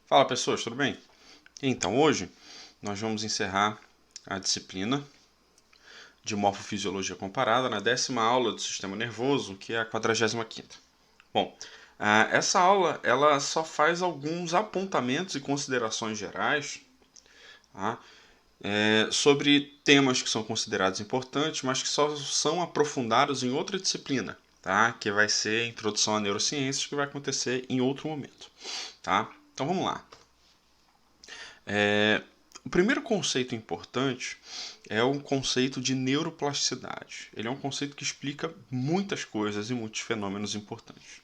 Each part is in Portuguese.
Fala pessoas, tudo bem? Então hoje nós vamos encerrar a disciplina de morfofisiologia comparada na 10ª aula do sistema nervoso, que é a 45ª. Bom, essa aula ela só faz alguns apontamentos e considerações gerais, tá? Sobre temas que são considerados importantes, mas que só são aprofundados em outra disciplina, tá? Que vai ser a introdução à neurociências, que vai acontecer em outro momento, tá? Então vamos lá. O primeiro conceito importante é o conceito de neuroplasticidade. Ele é um conceito que explica muitas coisas e muitos fenômenos importantes.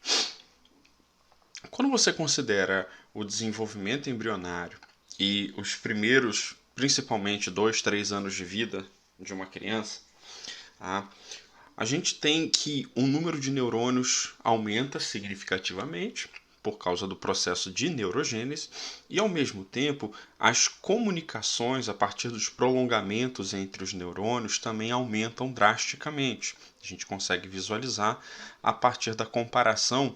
Quando você considera o desenvolvimento embrionário e os primeiros, principalmente 2, 3 anos de vida de uma criança, a gente tem que o número de neurônios aumenta significativamente por causa do processo de neurogênese e, ao mesmo tempo, as comunicações a partir dos prolongamentos entre os neurônios também aumentam drasticamente. A gente consegue visualizar a partir da comparação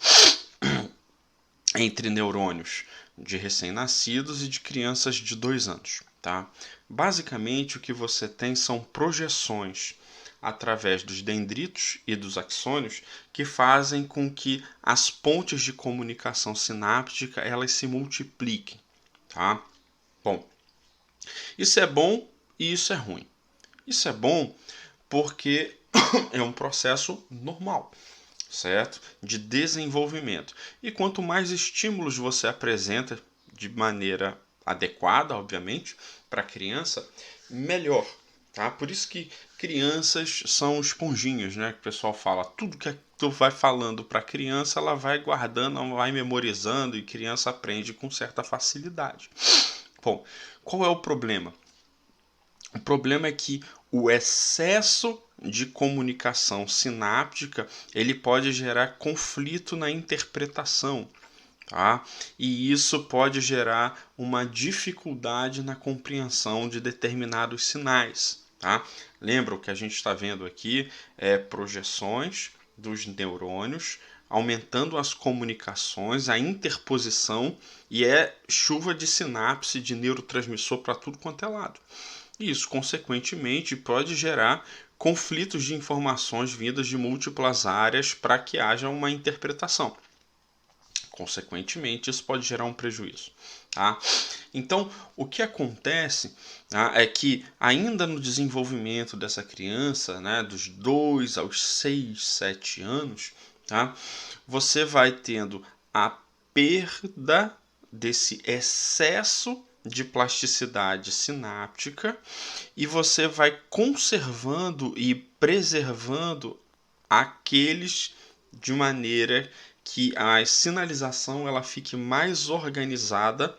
entre neurônios de recém-nascidos e de crianças de 2 anos. Tá? Basicamente, o que você tem são projeções através dos dendritos e dos axônios que fazem com que as pontes de comunicação sináptica elas se multipliquem. Tá? Bom, isso é bom e isso é ruim. Isso é bom porque é um processo normal, certo? De desenvolvimento. E quanto mais estímulos você apresenta de maneira adequada, obviamente, para a criança, melhor. Tá? Por isso que crianças são esponjinhas, né? Que o pessoal fala, tudo que tu vai falando para a criança, ela vai guardando, ela vai memorizando e criança aprende com certa facilidade. Bom, qual é o problema? O problema é que o excesso de comunicação sináptica ele pode gerar conflito na interpretação. Tá? E isso pode gerar uma dificuldade na compreensão de determinados sinais. Tá? Lembra o que a gente está vendo aqui? Projeções dos neurônios, aumentando as comunicações, a interposição e chuva de sinapse de neurotransmissor para tudo quanto é lado. E isso, consequentemente, pode gerar conflitos de informações vindas de múltiplas áreas para que haja uma interpretação. Consequentemente, isso pode gerar um prejuízo. Tá? Então, o que acontece é que, ainda no desenvolvimento dessa criança, né, dos 2 aos 6, 7 anos, tá, você vai tendo a perda desse excesso de plasticidade sináptica e você vai conservando e preservando aqueles de maneira que a sinalização ela fique mais organizada,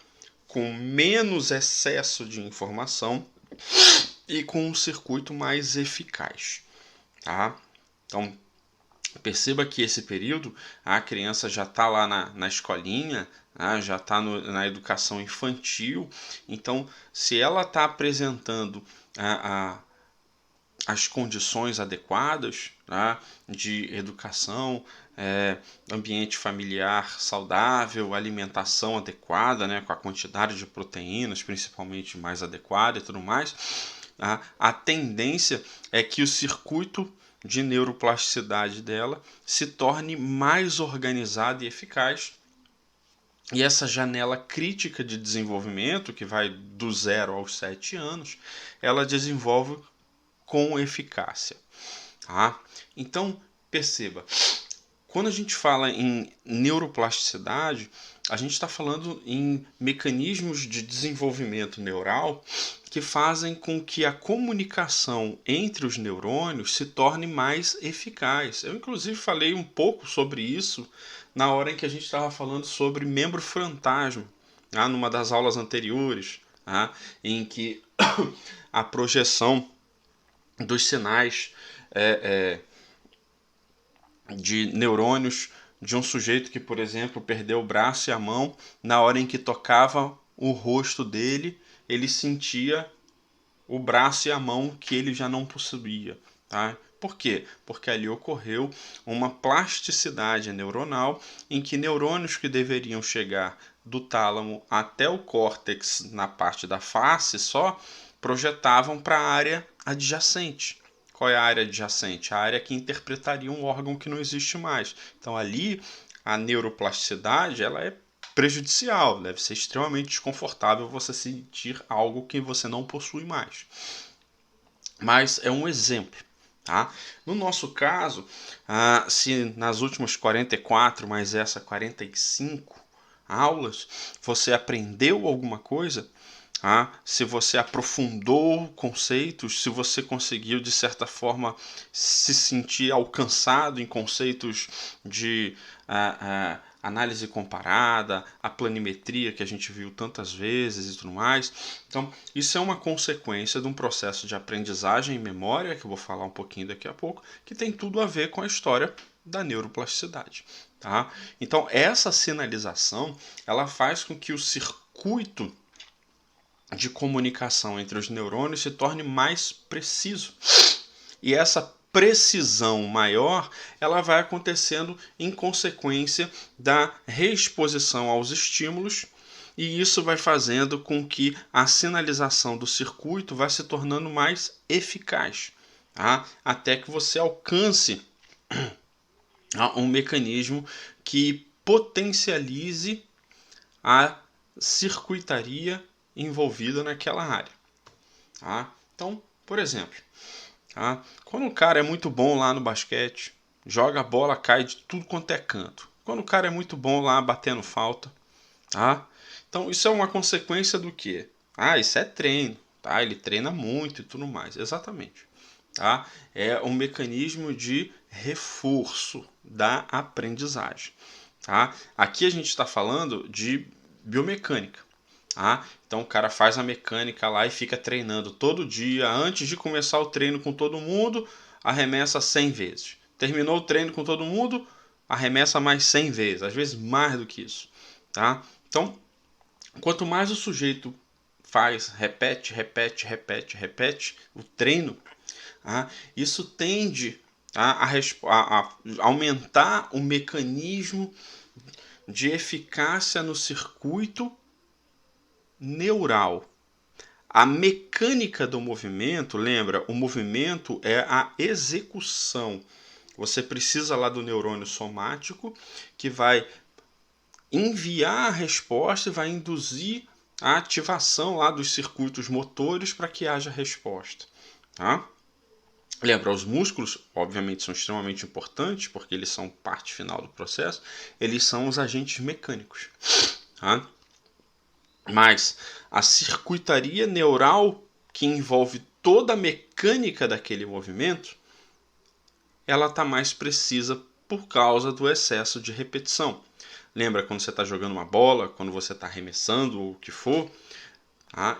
com menos excesso de informação e com um circuito mais eficaz. Tá? Então, perceba que esse período a criança já está lá na escolinha, já está na educação infantil. Então, se ela está apresentando as condições adequadas de educação, ambiente familiar saudável, alimentação adequada, com a quantidade de proteínas, principalmente mais adequada e tudo mais, a tendência é que o circuito de neuroplasticidade dela se torne mais organizado e eficaz. E essa janela crítica de desenvolvimento, que vai do 0 aos 7 anos, ela desenvolve com eficácia. Tá? Então, perceba, quando a gente fala em neuroplasticidade, a gente está falando em mecanismos de desenvolvimento neural que fazem com que a comunicação entre os neurônios se torne mais eficaz. Eu, inclusive, falei um pouco sobre isso na hora em que a gente estava falando sobre membro fantasma, numa das aulas anteriores, em que a projeção dos sinais de neurônios de um sujeito que, por exemplo, perdeu o braço e a mão, na hora em que tocava o rosto dele, ele sentia o braço e a mão que ele já não possuía. Tá? Por quê? Porque ali ocorreu uma plasticidade neuronal em que neurônios que deveriam chegar do tálamo até o córtex na parte da face só projetavam para a área adjacente. Qual é a área adjacente? A área que interpretaria um órgão que não existe mais. Então ali a neuroplasticidade ela é prejudicial, deve ser extremamente desconfortável você sentir algo que você não possui mais. Mas é um exemplo. Tá? No nosso caso, se nas últimas 44, mais essa 45 aulas, você aprendeu alguma coisa, se você aprofundou conceitos, se você conseguiu, de certa forma, se sentir alcançado em conceitos de análise comparada, a planimetria que a gente viu tantas vezes e tudo mais. Então, isso é uma consequência de um processo de aprendizagem e memória, que eu vou falar um pouquinho daqui a pouco, que tem tudo a ver com a história da neuroplasticidade. Tá? Então, essa sinalização ela faz com que o circuito de comunicação entre os neurônios se torne mais preciso. E essa precisão maior ela vai acontecendo em consequência da reexposição aos estímulos, e isso vai fazendo com que a sinalização do circuito vá se tornando mais eficaz, tá? Até que você alcance um mecanismo que potencialize a circuitaria envolvida naquela área. Tá? Então, por exemplo, tá? Quando o cara é muito bom lá no basquete, joga a bola, cai de tudo quanto é canto. Quando o cara é muito bom lá batendo falta, tá? Então isso é uma consequência do quê? Isso é treino, tá? Ele treina muito e tudo mais, exatamente. Tá? É um mecanismo de reforço da aprendizagem. Tá? Aqui a gente está falando de biomecânica. Então o cara faz a mecânica lá e fica treinando todo dia. Antes de começar o treino com todo mundo, arremessa 100 vezes. Terminou o treino com todo mundo, arremessa mais 100 vezes, às vezes mais do que isso. Tá? Então, quanto mais o sujeito faz, repete o treino, isso tende a aumentar o mecanismo de eficácia no circuito neural. A mecânica do movimento, lembra, o movimento é a execução. Você precisa lá do neurônio somático que vai enviar a resposta e vai induzir a ativação lá dos circuitos motores para que haja resposta. Tá? Lembra, os músculos, obviamente, são extremamente importantes, porque eles são parte final do processo, eles são os agentes mecânicos. Tá? Mas a circuitaria neural, que envolve toda a mecânica daquele movimento, ela está mais precisa por causa do excesso de repetição. Lembra quando você está jogando uma bola, quando você está arremessando ou o que for,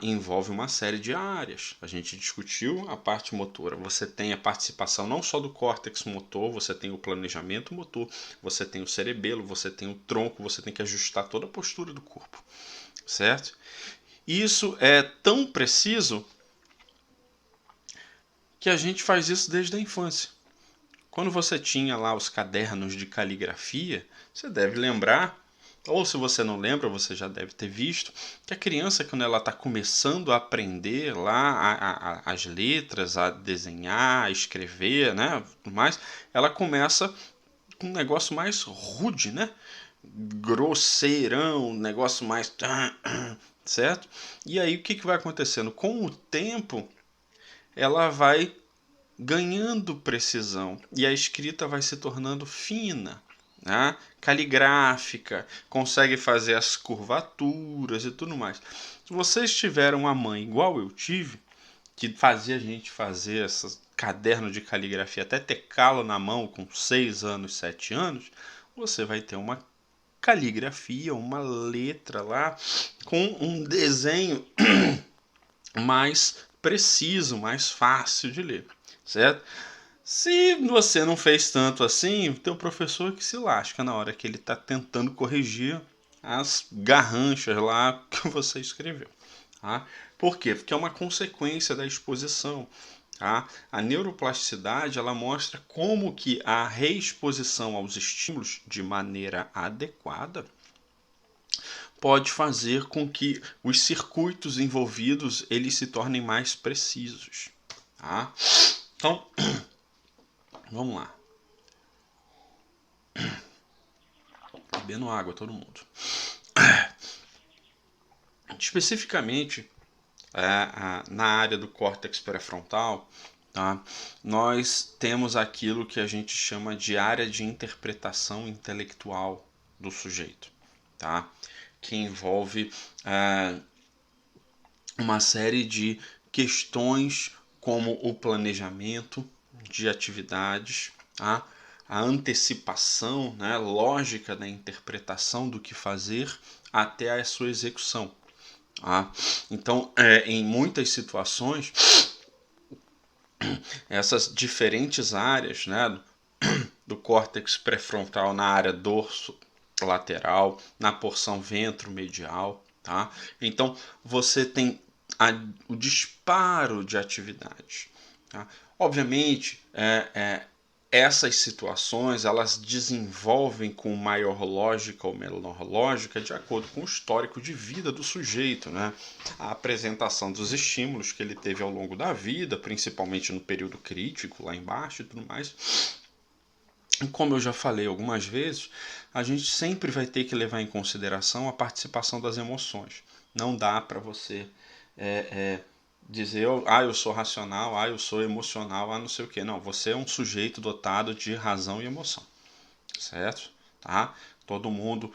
envolve uma série de áreas. A gente discutiu a parte motora. Você tem a participação não só do córtex motor, você tem o planejamento motor, você tem o cerebelo, você tem o tronco, você tem que ajustar toda a postura do corpo. Certo? Isso é tão preciso que a gente faz isso desde a infância. Quando você tinha lá os cadernos de caligrafia, você deve lembrar, ou se você não lembra, você já deve ter visto, que a criança, quando ela está começando a aprender lá as letras, a desenhar, a escrever, né, tudo mais, ela começa com um negócio mais rude, né? Grosseirão, um negócio mais... certo? E aí o que vai acontecendo? Com o tempo, ela vai ganhando precisão e a escrita vai se tornando fina, né? Caligráfica, consegue fazer as curvaturas e tudo mais. Se vocês tiveram uma mãe igual eu tive, que fazia a gente fazer esses caderno de caligrafia até ter calo na mão com 6 anos, 7 anos, você vai ter uma caligrafia, uma letra lá com um desenho mais preciso, mais fácil de ler, certo? Se você não fez tanto assim, teu professor que se lasca na hora que ele está tentando corrigir as garranchas lá que você escreveu. Tá? Por quê? Porque é uma consequência da exposição. Tá? A neuroplasticidade ela mostra como que a reexposição aos estímulos de maneira adequada pode fazer com que os circuitos envolvidos eles se tornem mais precisos. Tá? Então, vamos lá. Bebendo água todo mundo. Especificamente na área do córtex pré-frontal, tá? Nós temos aquilo que a gente chama de área de interpretação intelectual do sujeito, tá? Que envolve uma série de questões como o planejamento de atividades, tá? A antecipação, né, lógica da interpretação do que fazer até a sua execução. Tá? Então, em muitas situações, essas diferentes áreas, né, do córtex pré-frontal na área dorso lateral, na porção ventromedial, tá? Então, você tem o disparo de atividades. Tá? Obviamente, essas situações elas desenvolvem com maior lógica ou menor lógica de acordo com o histórico de vida do sujeito, né? A apresentação dos estímulos que ele teve ao longo da vida, principalmente no período crítico, lá embaixo e tudo mais. E como eu já falei algumas vezes, a gente sempre vai ter que levar em consideração a participação das emoções. Não dá para você dizer, eu sou racional, eu sou emocional, não sei o que. Não, você é um sujeito dotado de razão e emoção, certo? Tá? Todo mundo,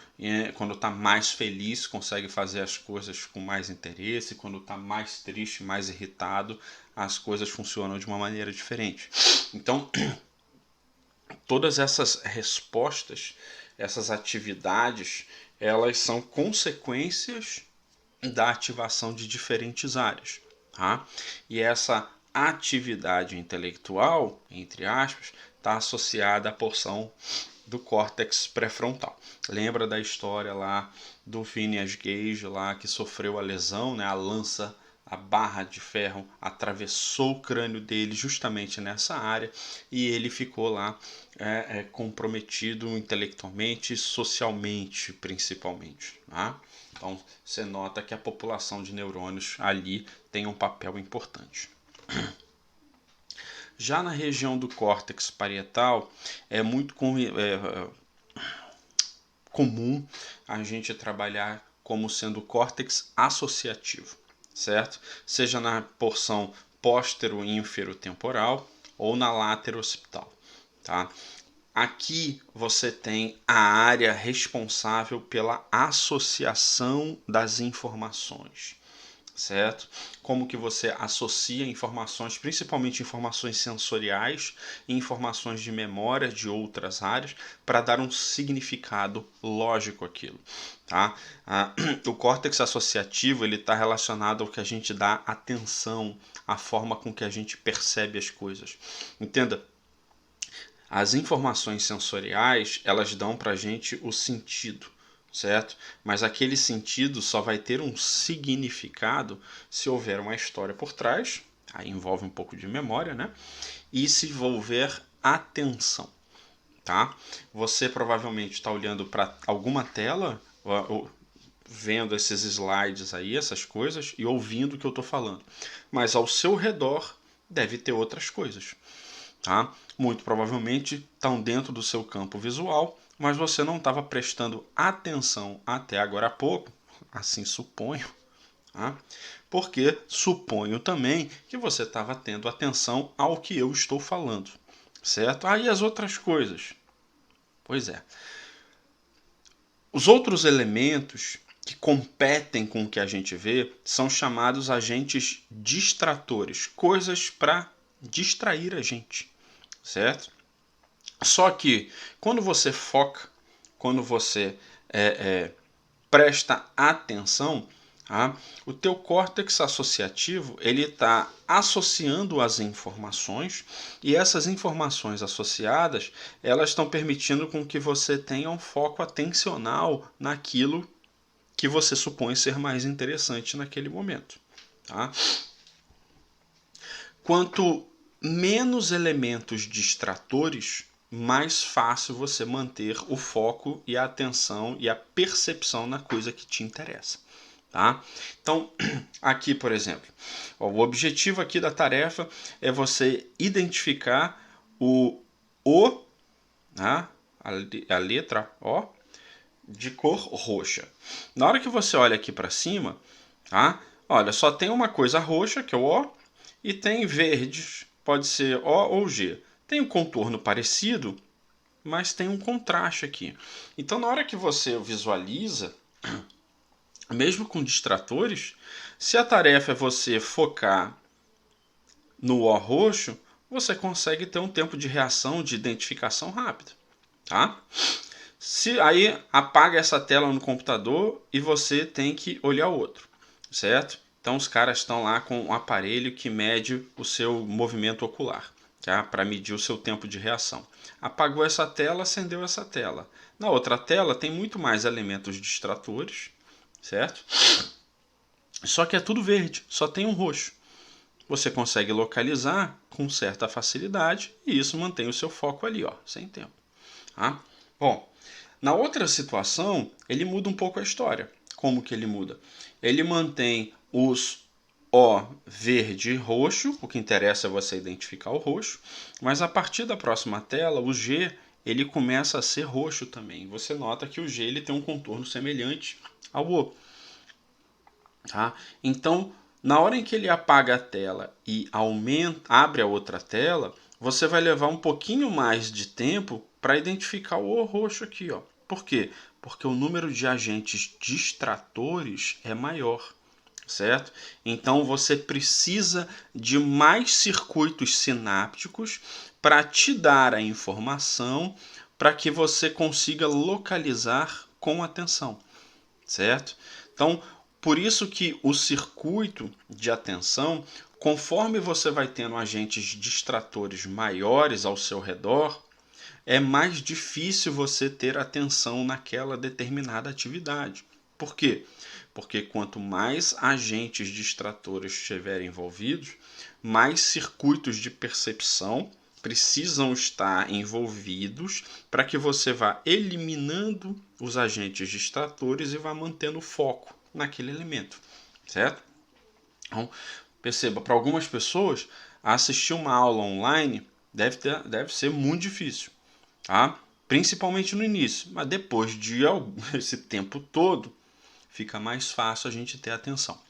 quando está mais feliz, consegue fazer as coisas com mais interesse. Quando está mais triste, mais irritado, as coisas funcionam de uma maneira diferente. Então, todas essas respostas, essas atividades, elas são consequências da ativação de diferentes áreas. Tá? E essa atividade intelectual, entre aspas, está associada à porção do córtex pré-frontal. Lembra da história lá do Phineas Gage lá que sofreu a lesão, né? A barra de ferro atravessou o crânio dele justamente nessa área e ele ficou lá comprometido intelectualmente e socialmente, principalmente. Tá? Então você nota que a população de neurônios ali tem um papel importante. Já na região do córtex parietal é muito comum a gente trabalhar como sendo córtex associativo, certo? Seja na porção póstero-ínfero-temporal ou na látero-occipital, tá? Aqui você tem a área responsável pela associação das informações, certo? Como que você associa informações, principalmente informações sensoriais e informações de memória de outras áreas, para dar um significado lógico àquilo. Tá? O córtex associativo ele está relacionado ao que a gente dá atenção, à forma com que a gente percebe as coisas. Entenda? As informações sensoriais elas dão para a gente o sentido, certo? Mas aquele sentido só vai ter um significado se houver uma história por trás, aí envolve um pouco de memória, né? E se envolver atenção, tá? Você provavelmente está olhando para alguma tela, vendo esses slides aí, essas coisas, e ouvindo o que eu estou falando. Mas ao seu redor deve ter outras coisas. Tá? Muito provavelmente estão dentro do seu campo visual, mas você não estava prestando atenção até agora há pouco, assim suponho, tá? Porque suponho também que você estava tendo atenção ao que eu estou falando, certo? E as outras coisas? Pois é. Os outros elementos que competem com o que a gente vê são chamados agentes distratores, coisas para distrair a gente. Certo? Só que quando você foca, quando você presta atenção, o teu córtex associativo ele está associando as informações e essas informações associadas elas estão permitindo com que você tenha um foco atencional naquilo que você supõe ser mais interessante naquele momento. Tá? Quanto menos elementos distratores, mais fácil você manter o foco e a atenção e a percepção na coisa que te interessa. Tá? Então, aqui, por exemplo, o objetivo aqui da tarefa é você identificar o O, né? a letra O, de cor roxa. Na hora que você olha aqui para cima, tá? Olha, só tem uma coisa roxa, que é o O, e tem verdes, pode ser O ou G. Tem um contorno parecido, mas tem um contraste aqui. Então, na hora que você visualiza, mesmo com distratores, se a tarefa é você focar no O roxo, você consegue ter um tempo de reação, de identificação rápido. Tá? Se aí apaga essa tela no computador e você tem que olhar outro, certo? Então os caras estão lá com um aparelho que mede o seu movimento ocular, tá? Para medir o seu tempo de reação. Apagou essa tela, acendeu essa tela. Na outra tela tem muito mais elementos distratores, certo? Só que é tudo verde, só tem um roxo. Você consegue localizar com certa facilidade e isso mantém o seu foco ali, ó, sem tempo. Tá? Bom, na outra situação, ele muda um pouco a história. Como que ele muda? Ele mantém os O verde e roxo, o que interessa é você identificar o roxo, mas a partir da próxima tela, o G ele começa a ser roxo também. Você nota que o G ele tem um contorno semelhante ao O. Tá? Então, na hora em que ele apaga a tela e abre a outra tela, você vai levar um pouquinho mais de tempo para identificar o O roxo aqui. Ó. Por quê? Porque o número de agentes distratores é maior, certo? Então você precisa de mais circuitos sinápticos para te dar a informação para que você consiga localizar com atenção, certo? Então, por isso que o circuito de atenção, conforme você vai tendo agentes distratores maiores ao seu redor, é mais difícil você ter atenção naquela determinada atividade. Por quê? Porque quanto mais agentes distratores estiverem envolvidos, mais circuitos de percepção precisam estar envolvidos para que você vá eliminando os agentes distratores e vá mantendo o foco naquele elemento, certo? Então, perceba, para algumas pessoas, assistir uma aula online deve ser muito difícil, tá? Principalmente no início, mas depois de esse tempo todo, fica mais fácil a gente ter atenção,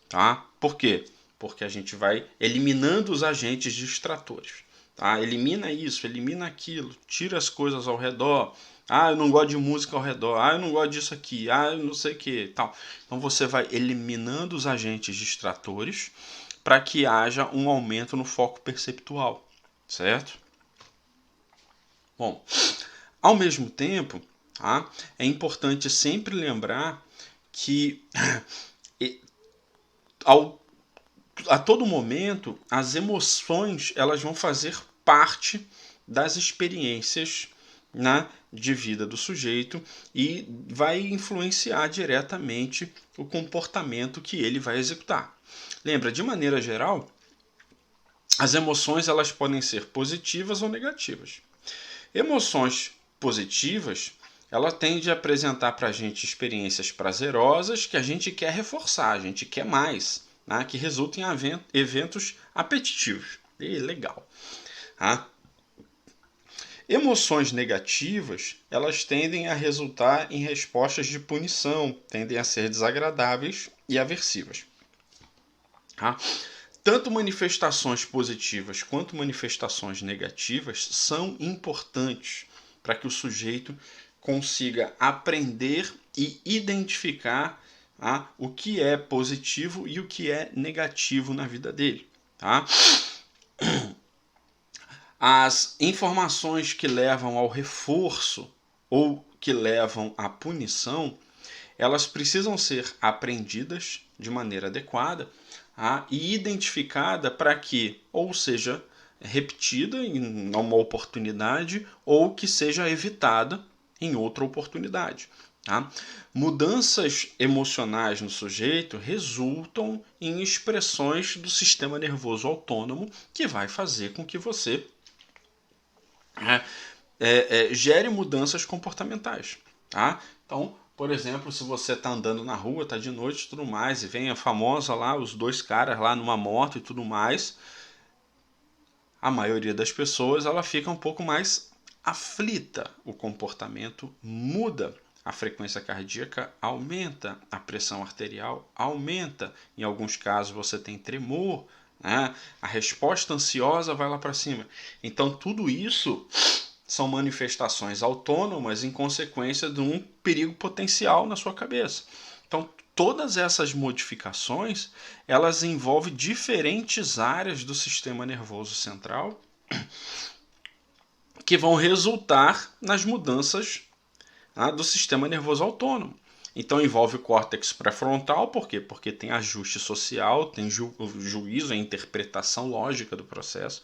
tá? Por quê? Porque a gente vai eliminando os agentes distratores, tá? Elimina isso, elimina aquilo, tira as coisas ao redor. Ah, eu não gosto de música ao redor. Ah, eu não gosto disso aqui. Ah, eu não sei o que, tal. Então você vai eliminando os agentes distratores para que haja um aumento no foco perceptual, certo? Bom, ao mesmo tempo, tá? É importante sempre lembrar que a todo momento as emoções elas vão fazer parte das experiências, né, de vida do sujeito e vai influenciar diretamente o comportamento que ele vai executar. Lembra, de maneira geral, as emoções elas podem ser positivas ou negativas. Emoções positivas, ela tende a apresentar para a gente experiências prazerosas que a gente quer reforçar, a gente quer mais, né? Que resultam em eventos apetitivos. E legal. Tá? Emoções negativas, elas tendem a resultar em respostas de punição, tendem a ser desagradáveis e aversivas. Tá? Tanto manifestações positivas quanto manifestações negativas são importantes para que o sujeito consiga aprender e identificar o que é positivo e o que é negativo na vida dele. Tá? As informações que levam ao reforço ou que levam à punição, elas precisam ser aprendidas de maneira adequada e identificada para que ou seja repetida em uma oportunidade ou que seja evitada em outra oportunidade. Tá? Mudanças emocionais no sujeito resultam em expressões do sistema nervoso autônomo que vai fazer com que você gere mudanças comportamentais. Tá? Então, por exemplo, se você está andando na rua, está de noite e tudo mais, e vem a famosa lá, os dois caras lá numa moto e tudo mais, a maioria das pessoas ela fica um pouco mais aflita, o comportamento muda, a frequência cardíaca aumenta, a pressão arterial aumenta, em alguns casos você tem tremor, né? A resposta ansiosa vai lá para cima. Então tudo isso são manifestações autônomas em consequência de um perigo potencial na sua cabeça. Então, todas essas modificações, elas envolvem diferentes áreas do sistema nervoso central que vão resultar nas mudanças do sistema nervoso autônomo. Então envolve o córtex pré-frontal, por quê? Porque tem ajuste social, tem juízo, a interpretação lógica do processo.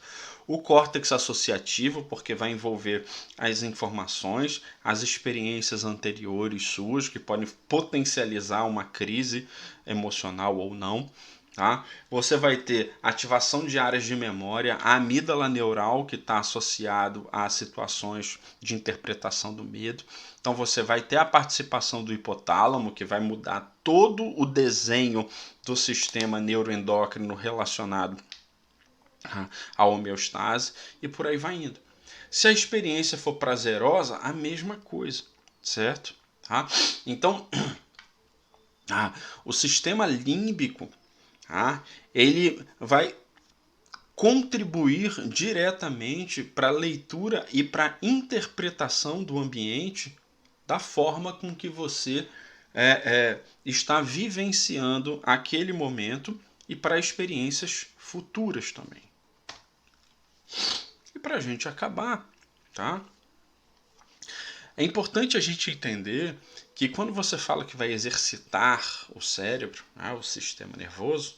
O córtex associativo, porque vai envolver as informações, as experiências anteriores suas, que podem potencializar uma crise emocional ou não. Tá? Você vai ter ativação de áreas de memória, a amígdala neural, que está associado a situações de interpretação do medo. Então você vai ter a participação do hipotálamo, que vai mudar todo o desenho do sistema neuroendócrino relacionado à homeostase, e por aí vai indo. Se a experiência for prazerosa, a mesma coisa, certo? Tá? Então, o sistema límbico, ele vai contribuir diretamente para a leitura e para a interpretação do ambiente da forma com que você está vivenciando aquele momento e para experiências futuras também. E para a gente acabar, tá? É importante a gente entender que quando você fala que vai exercitar o cérebro, o sistema nervoso,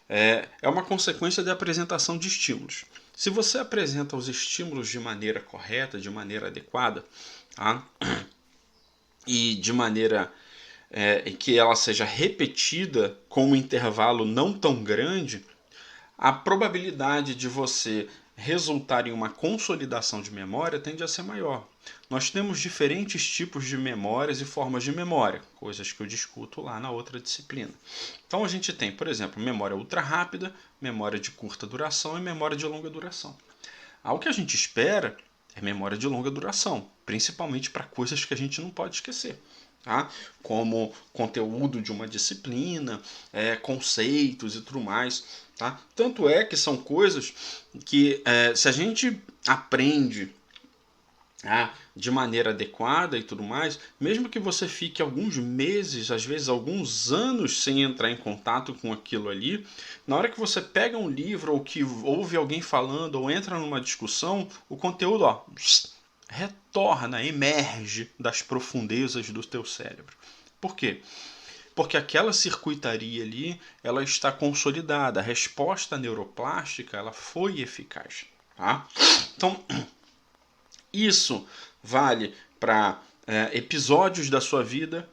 é uma consequência da apresentação de estímulos. Se você apresenta os estímulos de maneira correta, de maneira adequada, e de maneira que ela seja repetida com um intervalo não tão grande, a probabilidade de você resultar em uma consolidação de memória tende a ser maior. Nós temos diferentes tipos de memórias e formas de memória, coisas que eu discuto lá na outra disciplina. Então a gente tem, por exemplo, memória ultra rápida, memória de curta duração e memória de longa duração. O que a gente espera é memória de longa duração, principalmente para coisas que a gente não pode esquecer. Tá? Como conteúdo de uma disciplina, conceitos e tudo mais. Tá? Tanto é que são coisas que, se a gente aprende de maneira adequada e tudo mais, mesmo que você fique alguns meses, às vezes alguns anos sem entrar em contato com aquilo ali, na hora que você pega um livro ou que ouve alguém falando ou entra numa discussão, o conteúdo retorna, emerge das profundezas do teu cérebro. Por quê? Porque aquela circuitaria ali, ela está consolidada, a resposta neuroplástica ela foi eficaz. Tá? Então, isso vale para episódios da sua vida,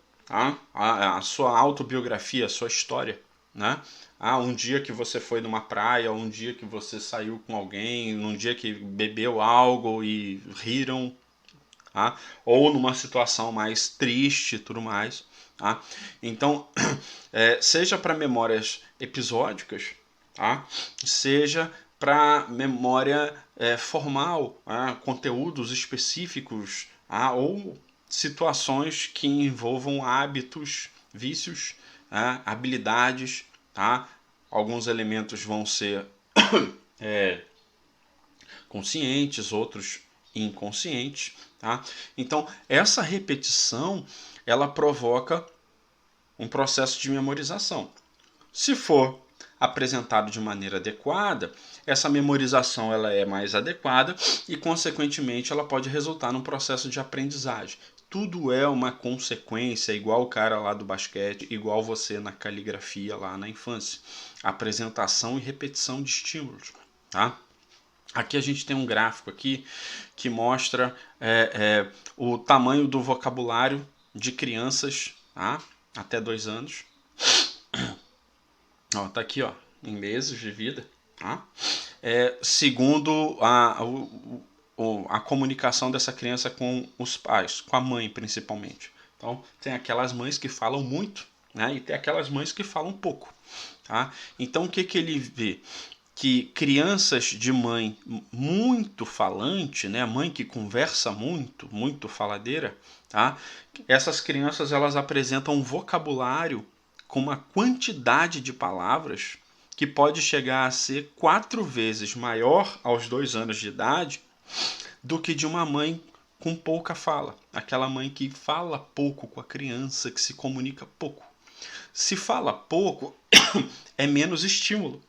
a sua autobiografia, a sua história. Né? Um dia que você foi numa praia, um dia que você saiu com alguém, um dia que bebeu algo e riram, ou numa situação mais triste e tudo mais. Então, seja para memórias episódicas, seja para memória formal, conteúdos específicos, ou situações que envolvam hábitos, vícios, habilidades. Alguns elementos vão ser conscientes, outros inconscientes. Então, essa repetição ela provoca um processo de memorização. Se for apresentado de maneira adequada, essa memorização ela é mais adequada e, consequentemente, ela pode resultar num processo de aprendizagem. Tudo é uma consequência, igual o cara lá do basquete, igual você na caligrafia lá na infância. Apresentação e repetição de estímulos. Aqui a gente tem um gráfico aqui que mostra o tamanho do vocabulário de crianças, tá? Até 2 anos. Ó, tá aqui, ó, em meses de vida, tá? Segundo a comunicação dessa criança com os pais, com a mãe principalmente. Então, tem aquelas mães que falam muito, né? E tem aquelas mães que falam pouco, tá? Então, o que ele vê? Que crianças de mãe muito falante, né, mãe que conversa muito, muito faladeira, tá? Essas crianças elas apresentam um vocabulário com uma quantidade de palavras que pode chegar a ser 4 vezes maior aos 2 anos de idade do que de uma mãe com pouca fala. Aquela mãe que fala pouco com a criança, que se comunica pouco. Se fala pouco, é menos estímulo.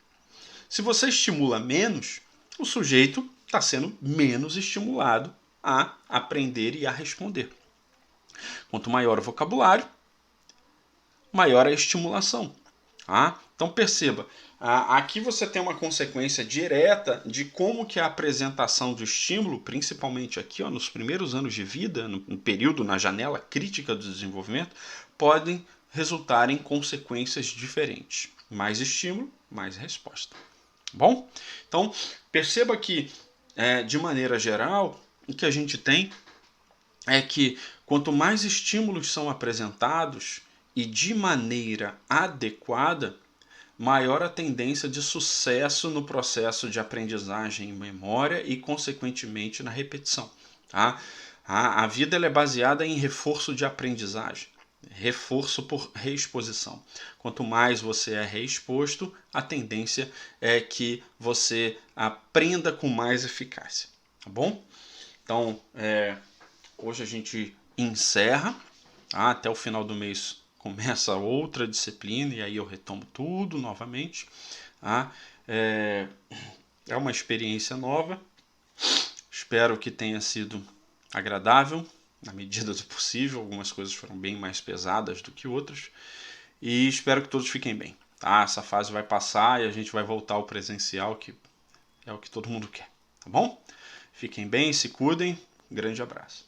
Se você estimula menos, o sujeito está sendo menos estimulado a aprender e a responder. Quanto maior o vocabulário, maior a estimulação. Então perceba, aqui você tem uma consequência direta de como que a apresentação do estímulo, principalmente aqui nos primeiros anos de vida, no período, na janela crítica do desenvolvimento, podem resultar em consequências diferentes. Mais estímulo, mais resposta. Bom, então perceba que, de maneira geral, o que a gente tem é que quanto mais estímulos são apresentados e de maneira adequada, maior a tendência de sucesso no processo de aprendizagem em memória e, consequentemente, na repetição. Tá? A vida ela é baseada em reforço de aprendizagem. Reforço por reexposição. Quanto mais você é reexposto, a tendência é que você aprenda com mais eficácia. Tá bom? Então, hoje a gente encerra. Até o final do mês começa outra disciplina e aí eu retomo tudo novamente. É uma experiência nova. Espero que tenha sido agradável na medida do possível. Algumas coisas foram bem mais pesadas do que outras. E espero que todos fiquem bem. Tá? Essa fase vai passar e a gente vai voltar ao presencial, que é o que todo mundo quer. Tá bom? Fiquem bem, se cuidem. Grande abraço.